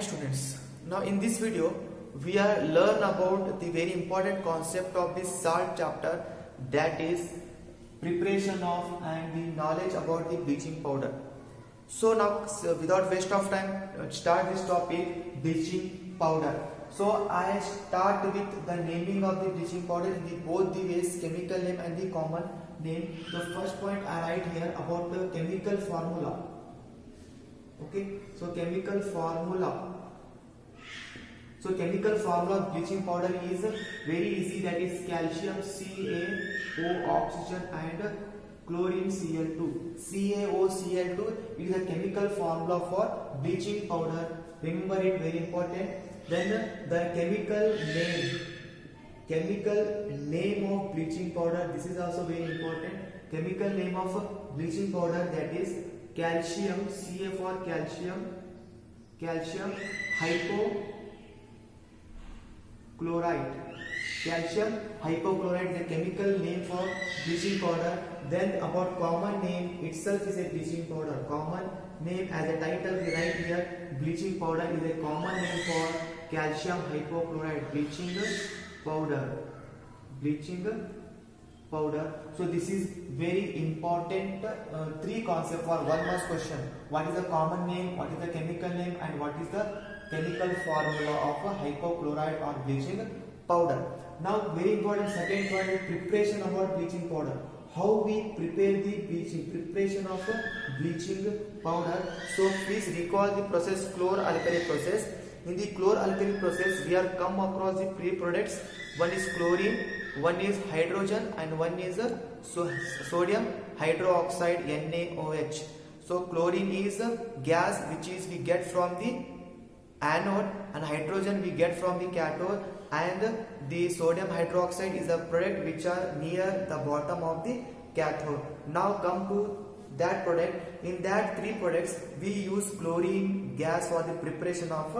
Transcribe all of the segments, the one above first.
Hi students, now in this video we are learn about the very important concept of this salt chapter, that is preparation of and the knowledge about the bleaching powder. So now without waste of time, start this topic, bleaching powder. So I start with the naming of the bleaching powder in the both the ways, chemical name and the common name. The first point I write here about the chemical formula. Okay, so chemical formula. So chemical formula of bleaching powder is very easy, that is calcium CaO oxygen and chlorine Cl2. CaOCl2 is a chemical formula for bleaching powder. Remember it, very important. Then the chemical name of bleaching powder. This is also very important. Chemical name of bleaching powder, that is calcium, Ca for calcium hypochlorite. Calcium hypochlorite is the chemical name for bleaching powder. Then about common name itself is a bleaching powder. Common name, as a title we write here, bleaching powder is a common name for calcium hypochlorite. Bleaching powder. So this is very important three concepts for one marks question. What is the common name, what is the chemical name, and what is the chemical formula of a hypochlorite or bleaching powder. Now very important second point is preparation about bleaching powder. How we prepare the preparation of a bleaching powder. So please recall the process, chlor-alkali process. In the chlor-alkali process we are come across the pre-products. One is chlorine, one is hydrogen, and one is sodium hydroxide, NaOH. So chlorine is a gas which is we get from the anode, and hydrogen we get from the cathode, and the sodium hydroxide is a product which are near the bottom of the cathode. Now come to that product. In that three products we use chlorine gas for the preparation of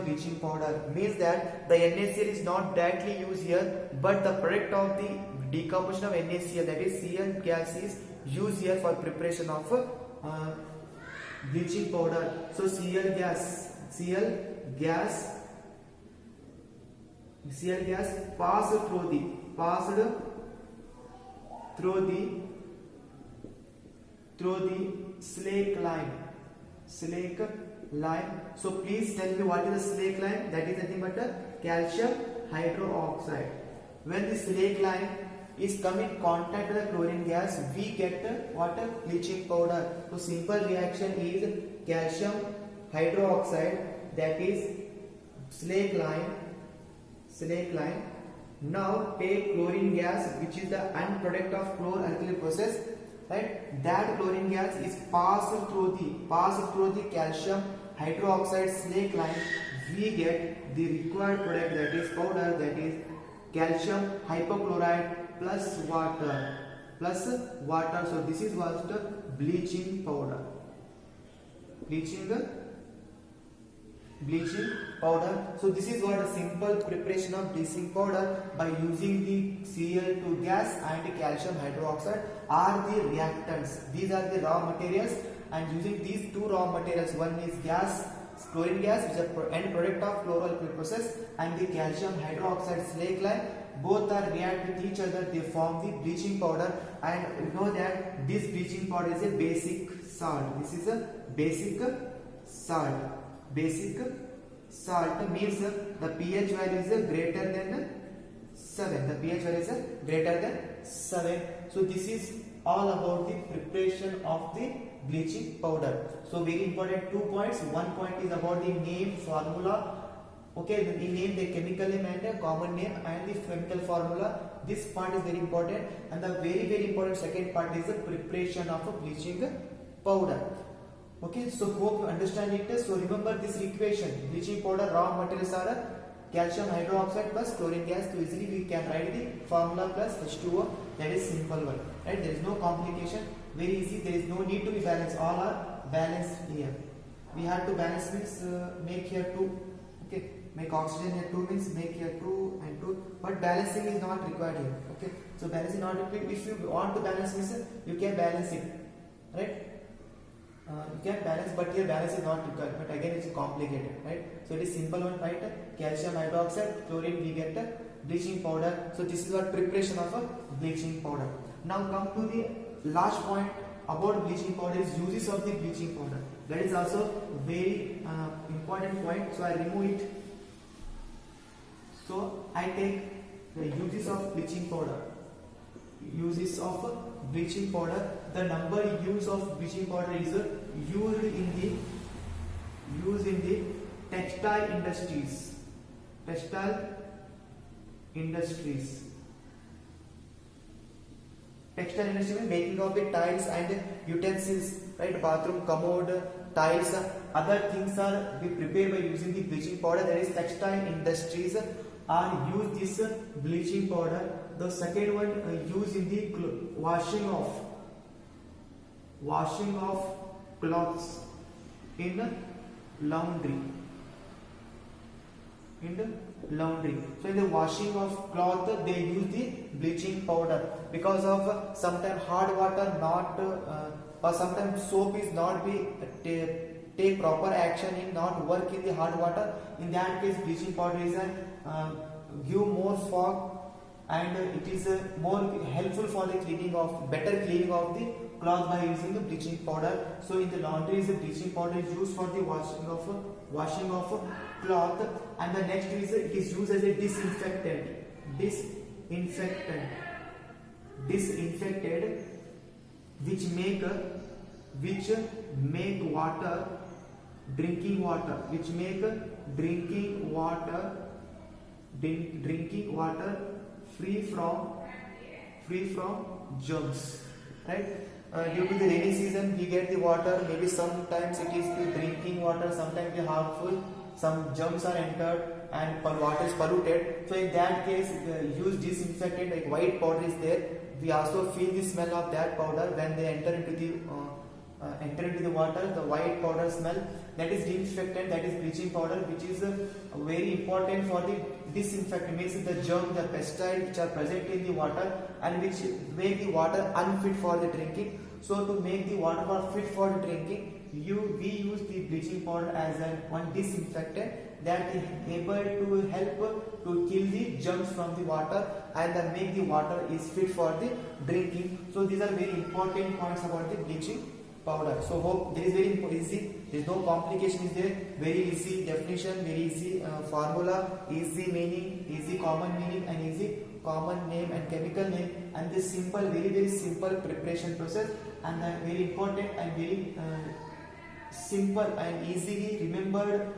bleaching powder. Means that the NaCl is not directly used here, but the product of the decomposition of NaCl, that is Cl gas, is used here for preparation of bleaching powder. So Cl gas passed through the slake lime. So please tell me what is the slake lime? That is nothing but calcium hydroxide. When the slake lime is come in contact with the chlorine gas, we get what? Bleaching powder. So simple reaction is calcium hydroxide, that is slake lime. Now take chlorine gas, which is the end product of chlor-alkali process. Right? That chlorine gas is passed through the calcium hydroxide slake lime. We get the required product, that is powder, that is calcium hypochlorite plus water. So this is what the bleaching powder. Bleaching powder. So this is what a simple preparation of bleaching powder by using the Cl2 gas and calcium hydroxide are the reactants. These are the raw materials, and using these two raw materials, one is chlorine gas, which is the end product of chlor-alkali process, and the calcium hydroxide slake lime, both are react with each other, they form the bleaching powder. And you know that this bleaching powder is a basic salt. This is a basic salt. Basic salt means the pH value is greater than 7. The pH value is greater than 7. So this is all about the preparation of the bleaching powder. So very important 2 points. One point is about the name, formula. Okay, the name, the chemical name and the common name, and the chemical formula. This part is very important. And the very important second part is the preparation of a bleaching powder. Okay, so hope you understand it. So remember this equation: bleaching powder raw materials are calcium hydroxide plus chlorine gas. So easily we can write the formula plus H2O. That is simple one, right? There is no complication. Very easy. There is no need to be balanced. All are balanced here. We have to balance means make here 2. Okay, make oxygen here 2 means make here 2 and 2. But balancing is not required here. Okay, so balancing not required. If you want to balance means you can balance it, right? you can balance, but here balance is not required, but again it's complicated, right? So it is simple one, right? Calcium hydroxide, chlorine, we get bleaching powder. So this is what preparation of a bleaching powder. Now come to the last point about bleaching powder is uses of the bleaching powder. That is also very important point. So I remove it. So I take the uses of bleaching powder. Uses of bleaching powder. The number use of bleaching powder is used in the textile industries. Textile industries means making of the tiles and utensils, right? Bathroom, commode, tiles, other things are be prepared by using the bleaching powder. That is textile industries are use this bleaching powder. The second one used in the washing of clothes in laundry. So in the washing of cloth they use the bleaching powder because of sometimes hard water not or sometimes soap is not be take proper action in not work in the hard water. In that case bleaching powder is give more fog and it is more helpful for the better cleaning of the cloth by using the bleaching powder. So in the laundry the bleaching powder is used for the washing of cloth, and the next is it is used as a disinfectant which make drinking water free from germs, right? Due to the rainy season we get the water, maybe sometimes it is the drinking water, sometimes the harmful, some germs are entered and water is polluted. So in that case use disinfectant like white powder is there. We also feel the smell of that powder when they enter into the water, the white powder smell, that is disinfectant, that is bleaching powder, which is very important for the disinfectant, means the germ, the pesticide which are present in the water and which make the water unfit for the drinking. So to make the water fit for the drinking, we use the bleaching powder as one disinfectant that is able to help to kill the germs from the water and then make the water is fit for the drinking. So these are very important points about the bleaching powder. So hope there is very easy, there is no complication is there, very easy definition, very easy formula, easy meaning, easy common meaning and easy common name and chemical name, and this simple, very simple preparation process, and very important and very simple and easily remembered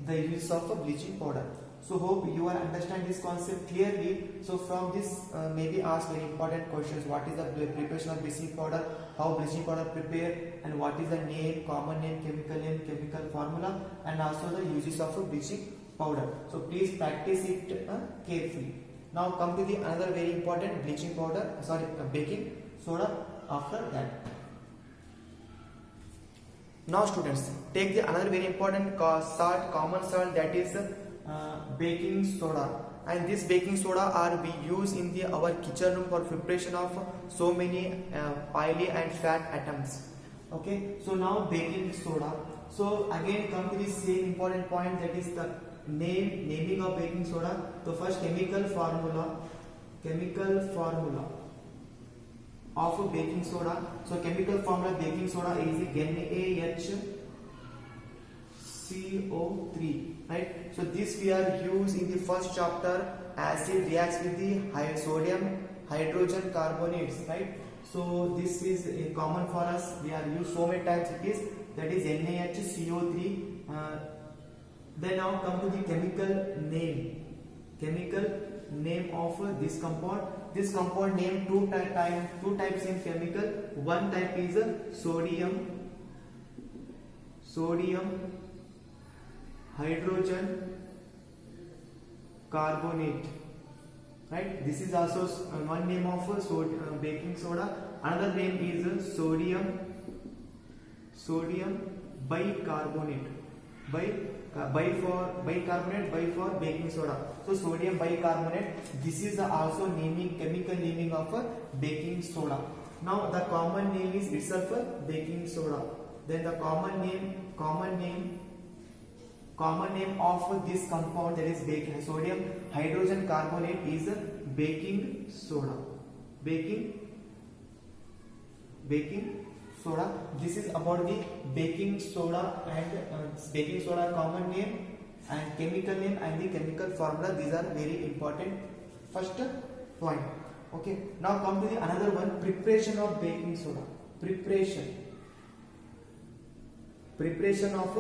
the use of a bleaching powder. So hope you are understand this concept clearly. So from this maybe ask very important questions: what is the preparation of bleaching powder, how bleaching powder prepared, and what is the name, common name, chemical formula, and also the uses of a bleaching powder. So please practice it carefully. Now come to the another very important bleaching powder, baking soda after that. Now students, take the another very important common salt, that is baking soda, and this baking soda are we use in our kitchen room for preparation of so many oily and fat atoms. Okay, so now baking soda. So again come to the same important point, that is the naming of baking soda. So first chemical formula of baking soda. So chemical formula baking soda is NaHCO3, right? So this we are used in the first chapter. Acid reacts with the sodium hydrogen carbonates, right? So this is common for us, we are used so many times, it is, that is NaHCO3. Then now come to the chemical name of this compound. This compound name two types in chemical. One type is sodium hydrogen carbonate, right? This is also one name of baking soda. Another name is sodium bicarbonate. Bi for baking soda. So sodium bicarbonate. This is also chemical naming of a baking soda. Now the common name is itself baking soda. Then the common name of this compound, that is baking sodium hydrogen carbonate, is baking soda. Baking soda. This is about the baking soda and baking soda common name and chemical name and the chemical formula. These are very important first point. Okay, now come to the another one, preparation of baking soda. Preparation of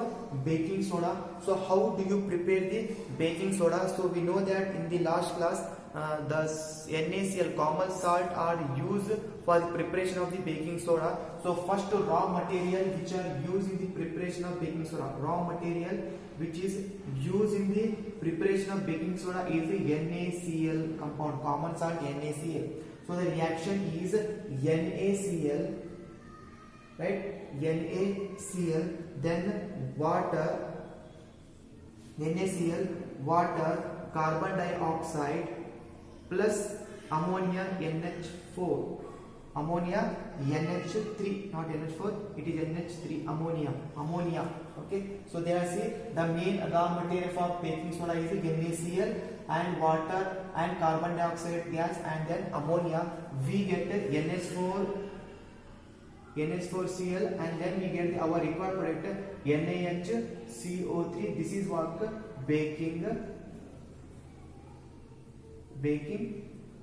baking soda. So how do you prepare the baking soda? So we know that in the last class the NaCl, common salt, are used for the preparation of the baking soda. So first raw material which are used in the preparation of baking soda, raw material which is used in the preparation of baking soda is the NaCl compound, common salt NaCl. So the reaction is NaCl, right? NaCl, then water, NaCl, water, carbon dioxide plus ammonia NH4, ammonia NH3, not NH4, it is NH3, ammonia. Okay, so there see the main raw material for baking soda is NaCl and water and carbon dioxide gas and then ammonia. We get NH4Cl and then we get our required product NaHCO3. This is what baking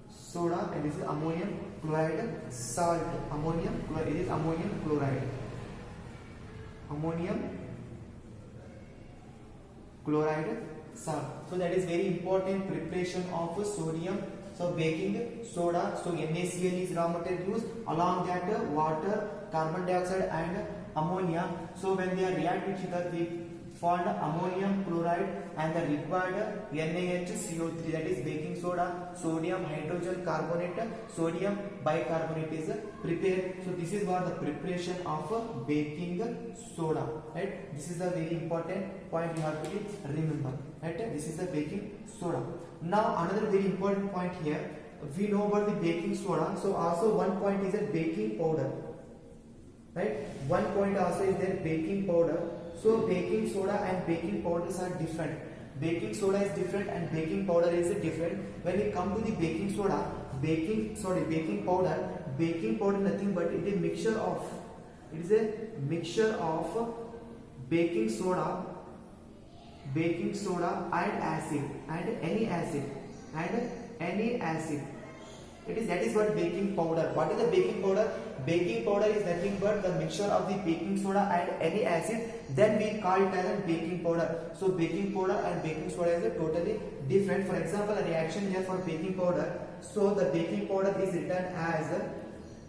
soda, and this is ammonium chloride salt. Ammonium chloride, it is ammonium chloride. Ammonium chloride salt. So that is very important preparation of sodium. So baking soda, so NaCl is raw material used, along that water, carbon dioxide and ammonia. So when they are react with each other, we found ammonium chloride and the required NaHCO3, that is baking soda, sodium hydrogen carbonate, sodium bicarbonate is prepared. So this is what the preparation of baking soda, right? This is a very important point you have to remember, right? This is the baking soda. Now another very important point here, we know about the baking soda. So also one point is that baking powder, right? One point also is that baking powder. So baking soda and baking powders are different. Baking soda is different and baking powder is different. When we come to the baking soda, baking powder nothing but it is a mixture of baking soda and acid and any acid. That is what baking powder. What is the baking powder? Baking powder is nothing but the mixture of the baking soda and any acid. Then we call it as baking powder. So baking powder and baking soda is totally different. For example, a reaction here for baking powder. So the baking powder is written as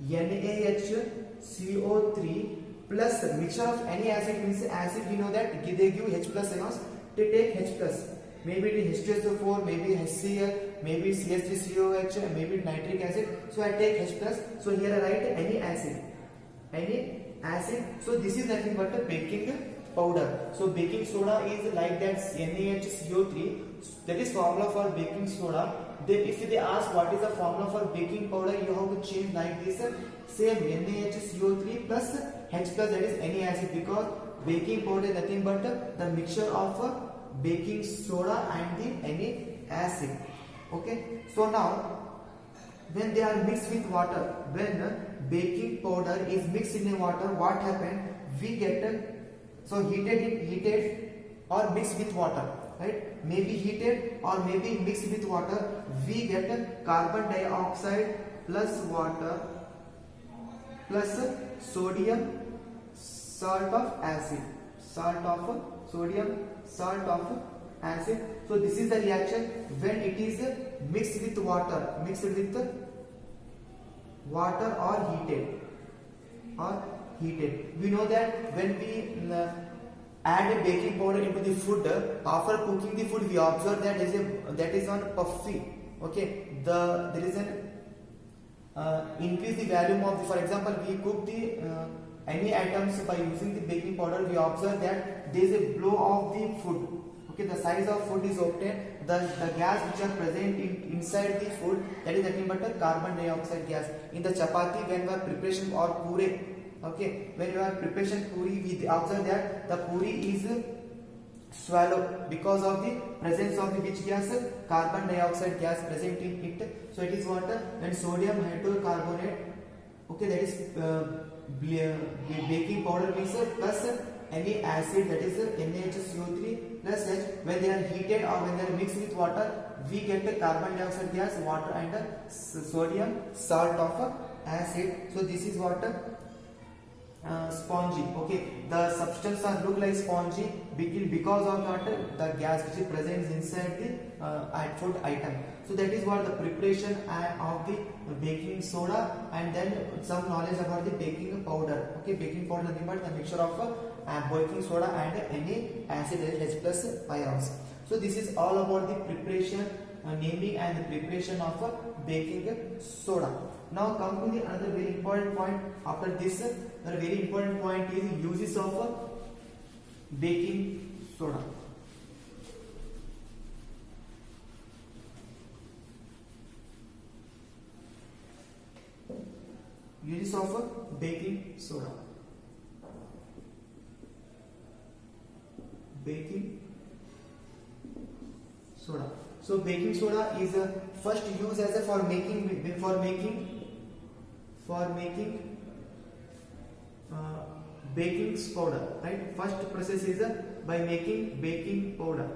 NaHCO3 plus mixture of any acid, means acid we know that they give H plus ions. They take H plus. Maybe it is H2SO4, maybe HCl, maybe CH3COH, maybe nitric acid. So I take H plus. So here I write any acid. So this is nothing but a baking powder. So baking soda is like that NaHCO3. That is formula for baking soda. If they ask what is the formula for baking powder, you have to change like this. Same NaHCO3 plus H plus, that is any acid, because baking powder is nothing but the mixture of baking soda and the any acid. Okay, so now when they are mixed with water, when baking powder is mixed in a water, what happened? We get heated or mixed with water, right? Maybe heated or maybe mixed with water, we get carbon dioxide plus water plus sodium salt of acid, sodium salt of acid. So this is the reaction when it is mixed with water or heated. We know that when we add a baking powder into the food, after cooking the food, we observe that that is on puffy. Okay, there is an increase the volume of the, for example, we cook the any items by using the baking powder, we observe that there is a blow of the food. Okay, Okay, the size of food is obtained. The gas which are present inside the food, that is nothing but a carbon dioxide gas. In the chapati, when we are preparation or puri, okay, when you are preparation puri, we observe that the puri is swallow because of the presence of the which gas, carbon dioxide gas present in it. So it is what when sodium hydrocarbonate, okay, that is baking powder mix plus any acid, that is NaHCO3 plus H. When they are heated or when they are mixed with water, we get a carbon dioxide gas, water and sodium salt of acid. So this is what spongy. Okay, the substance are look like spongy because of that the gas which is present inside the food item. So that is what the preparation of the baking soda, and then some knowledge about the baking powder. Okay, baking powder nothing but the mixture of baking soda and any acid, H plus ions. So this is all about the preparation, naming and the preparation of baking soda. Now come to the another very important point. After this, the very important point is uses of baking soda. Uses of baking soda. Baking soda. So baking soda is first used as a for making baking powder, right? First process is by making baking powder.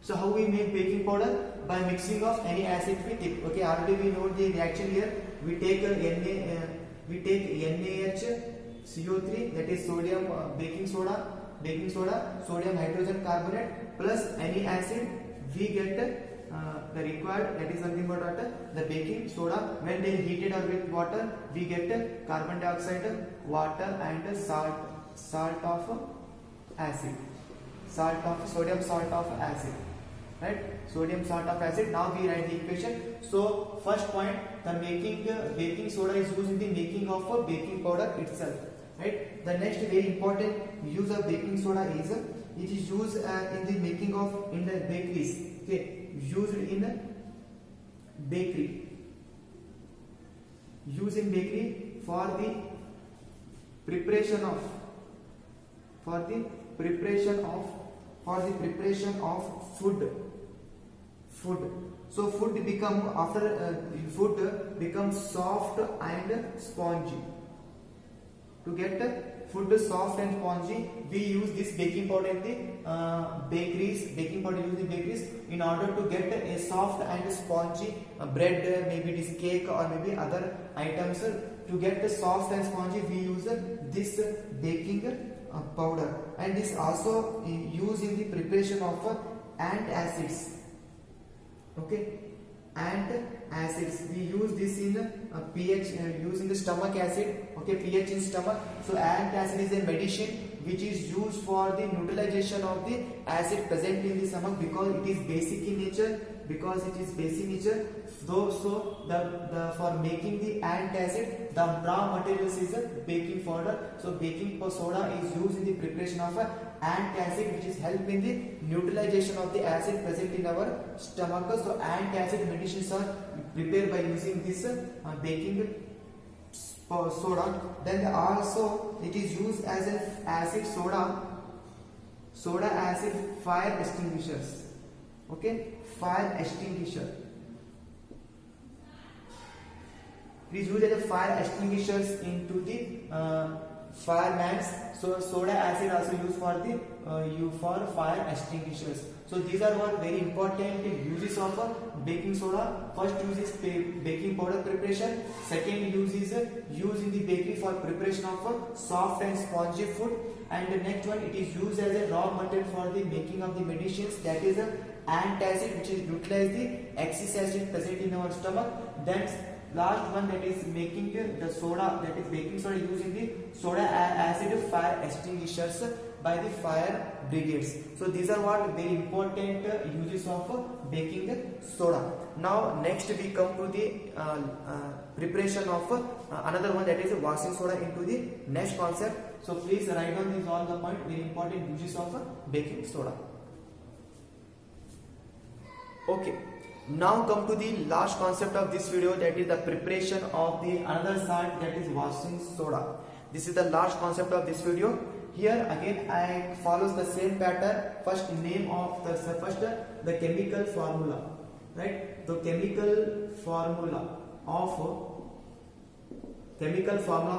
So how we make baking powder? By mixing of any acid with it. Okay, already we know the reaction here. We take NaHCO3, that is sodium baking soda, sodium hydrogen carbonate plus any acid. We get the required, that is something about the baking soda. When they heated or with water, we get carbon dioxide, water and salt of acid, sodium salt of acid, right? Sodium salt of acid. Now we write the equation. So first point, the baking soda is used in the making of a baking powder itself, right? The next very important use of baking soda is it is used in the making of in the bakeries. Okay, used in bakery. Used in bakery for the preparation of food. So food become after food becomes soft and spongy. To get food soft and spongy, we use this baking powder in the bakeries. Baking powder used in bakeries in order to get a soft and spongy bread, maybe it is cake or maybe other items. To get the soft and spongy, we use this baking powder, and this also used in the preparation of antacids. Okay, antacids, we use this in pH, using the stomach acid. Okay, pH in stomach. So antacid is a medicine which is used for the neutralization of the acid present in the stomach because it is basic in nature. So the for making the antacid, the raw materials is a baking powder. So baking soda is used in the preparation of antacid, which is help in the neutralization of the acid present in our stomach. So antacid medicines are prepared by using this baking soda. Then also it is used as an acid soda acid fire extinguishers. Okay, fire extinguisher. It is used as a fire extinguishers into the fireman's. So soda acid also used for the for fire extinguishers. So these are what very important uses of baking soda. First use is baking powder preparation. Second use is used in the bakery for preparation of soft and spongy food. And the next one, it is used as a raw material for the making of the medicines, that is antacid, which is utilize the excess acid present in our stomach. Then last one, that is making the soda, that is baking soda used in the soda acid fire extinguishers by the fire brigades. So these are what very important uses of baking soda. Now next we come to the preparation of another one, that is washing soda into the next concept. So please write down these all the point very important uses of baking soda. Okay, now come to the last concept of this video, that is the preparation of the another salt, that is washing soda. This is the last concept of this video. Here again I follows the same pattern. First name of the chemical formula, right? The chemical formula of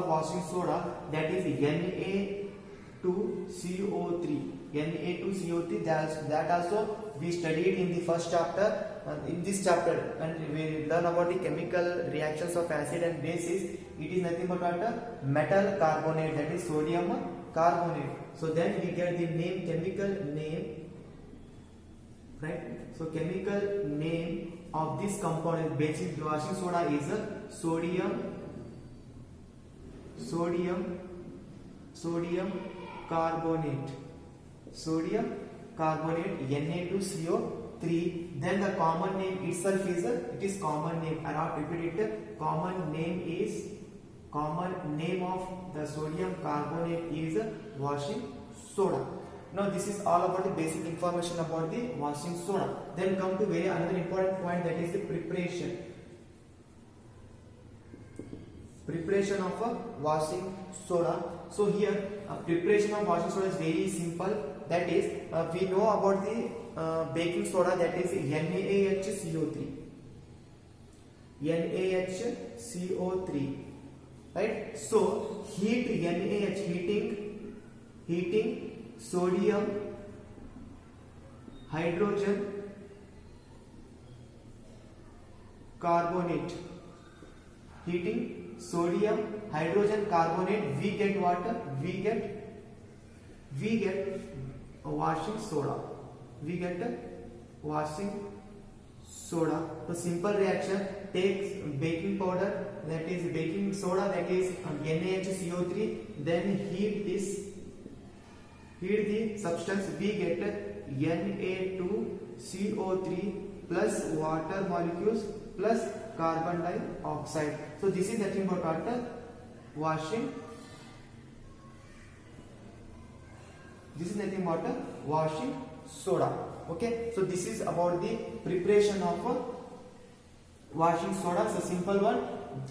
washing soda, that is Na2CO3. Na2CO3, that also we studied in the first chapter. In this chapter, and we learn about the chemical reactions of acid and bases. It is nothing but what? Metal carbonate, that is sodium carbonate. So then we get the name, chemical name, right? So chemical name of this component, basic washing soda, is sodium carbonate. Sodium carbonate, Na2CO3. Then the common name itself is it is common name. I not repeat it. Common name of the sodium carbonate is washing soda. Now this is all about the basic information about the washing soda. Then come to another important point, that is the preparation. Preparation of a washing soda. So here preparation of washing soda is very simple. That is we know about the baking soda, that is NaHCO3, right? So heat NaH, heating sodium hydrogen carbonate, heating sodium hydrogen carbonate, we get water, we get washing soda. We get washing soda. The simple reaction, takes baking powder, that is baking soda, that is NaHCO3, then heat the substance, we get Na2CO3 plus water molecules plus carbon dioxide. So this is nothing but washing. This is nothing but washing soda. Okay, so this is about the preparation of washing soda. So simple one,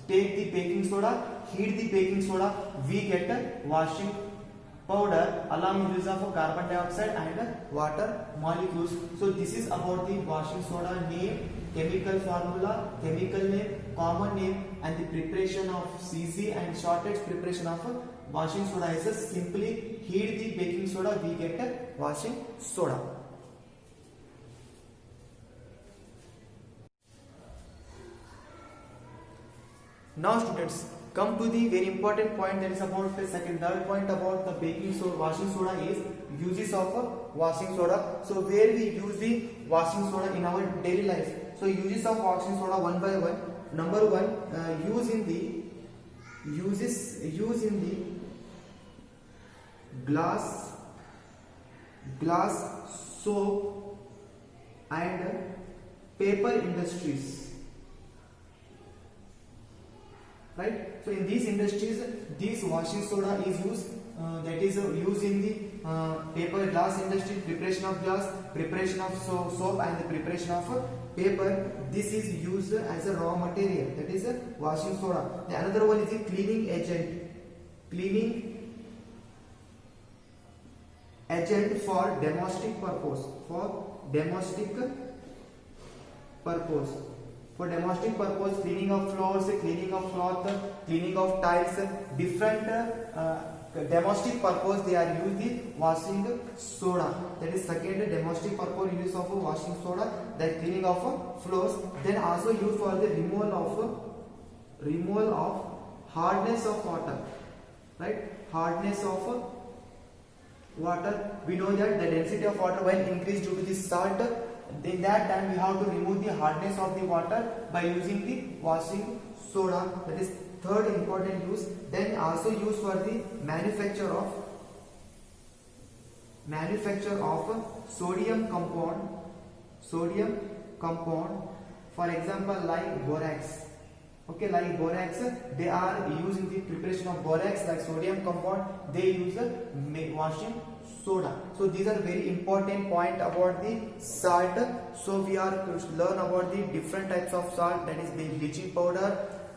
take the baking soda, heat the baking soda, we get washing powder along with use of carbon dioxide and water molecules. So this is about the washing soda name, chemical formula, chemical name, common name, and the preparation of CZ and shortest preparation of washing soda is simply heat the baking soda, we get washing soda. Now students, come to the very important point, that is about the third point about the baking soda, washing soda, is uses of washing soda. So where we use the washing soda in our daily life. So uses of washing soda one by one. Number one, use in the glass soap and paper industries. Right? So in these industries, this washing soda is used, that is used in the paper glass industry, preparation of glass, preparation of soap and the preparation of paper. This is used as a raw material, that is washing soda. The another one is a cleaning agent for domestic purpose. For domestic purpose, cleaning of floors, cleaning of cloth, cleaning of tiles, different domestic purpose they are used the washing soda. That is second domestic purpose use of washing soda, that cleaning of floors. Then also used for the removal of hardness of water. Right? Hardness of water. We know that the density of water when increased due to the salt, in that time we have to remove the hardness of the water by using the washing soda. That is third important use. Then also used for the manufacture of sodium compound, for example like borax. Okay, like borax, they are used in the preparation of borax, like sodium compound, they use washing soda. So these are very important point about the salt. So we are to learn about the different types of salt, that is bleaching powder,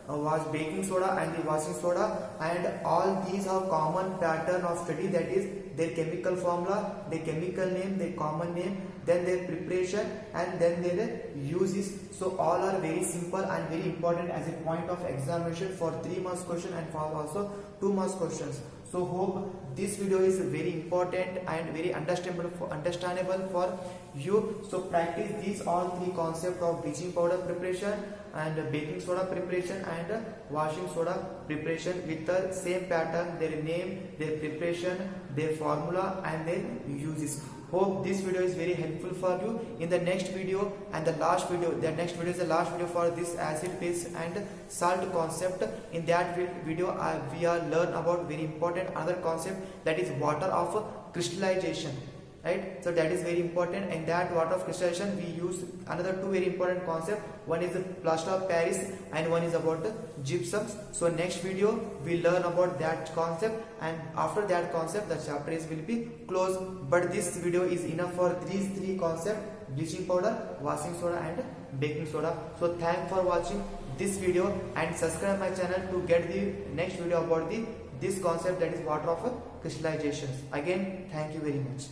was baking soda and the washing soda, and all these have common pattern of study, that is their chemical formula, their chemical name, their common name, then their preparation, and then their uses. So all are very simple and very important as a point of examination for 3 marks question and for also 2 marks questions. So hope this video is very important and very understandable for you. So practice these all 3 concepts of bleaching powder preparation and baking soda preparation and washing soda preparation with the same pattern, their name, their preparation, their formula and their uses. Hope this video is very helpful for you. In the next video and the last video, the next video is the last video for this acid, base and salt concept. In that video we are learn about very important another concept, that is water of crystallization, right? So that is very important. In that water of crystallization we use another 2 very important concept. One is the plaster of Paris and one is about the gypsum. So next video we learn about that concept, and after that concept the chapter will be closed. But this video is enough for these 3 concepts: bleaching powder, washing soda and baking soda. So thanks for watching this video and subscribe my channel to get the next video about this concept, that is water of crystallization. Again, thank you very much.